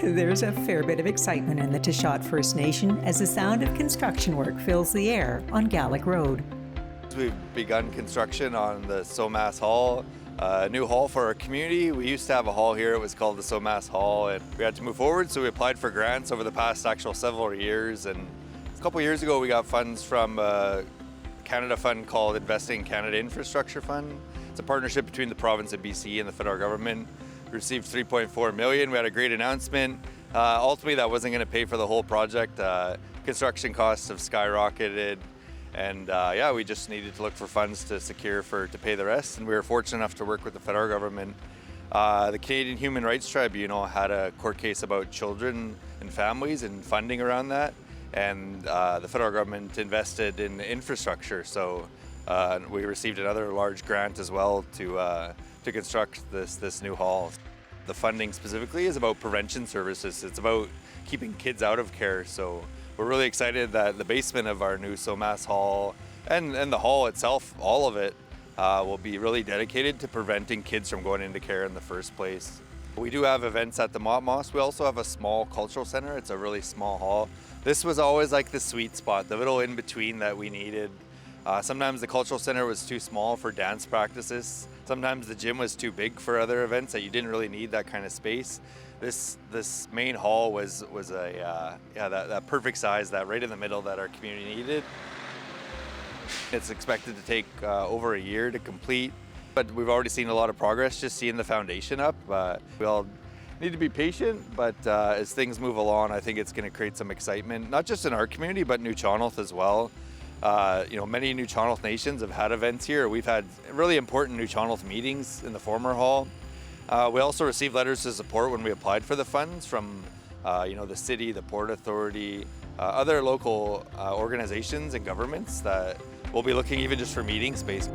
There's a fair bit of excitement in the Tashot First Nation as the sound of construction work fills the air on Gallic Road. We've begun construction on the Somass Hall, a new hall for our community. We used to have a hall here, it was called the Somass Hall, and we had to move forward, so we applied for grants over the past several years. And a couple years ago we got funds from a Canada fund called Investing in Canada Infrastructure Fund. It's a partnership between the province of BC and the federal government. We received $3.4 million. We had a great announcement. Ultimately, that wasn't going to pay for the whole project. Construction costs have skyrocketed, and yeah, we just needed to look for funds to secure to pay the rest. And we were fortunate enough to work with the federal government. The Canadian Human Rights Tribunal had a court case about children and families and funding around that, and the federal government invested in infrastructure. So we received another large grant as well to construct this new hall. The funding specifically is about prevention services. It's about keeping kids out of care. So we're really excited that the basement of our new Somass Hall and the hall itself, all of it, will be really dedicated to preventing kids from going into care in the first place. We do have events at the Moss. We also have a small cultural center. It's a really small hall. This was always like the sweet spot, the little in-between that we needed. Sometimes the cultural center was too small for dance practices. Sometimes the gym was too big for other events that you didn't really need that kind of space. This main hall was that perfect size, that right in the middle that our community needed. It's expected to take over a year to complete, but we've already seen a lot of progress just seeing the foundation up. We all need to be patient, but as things move along, I think it's going to create some excitement, not just in our community, but New Chonalth as well. Many New Chonalth nations have had events here. We've had really important New Chonalth meetings in the former hall. We also received letters of support when we applied for the funds from the city, the Port Authority, other local organizations and governments that will be looking even just for meeting space.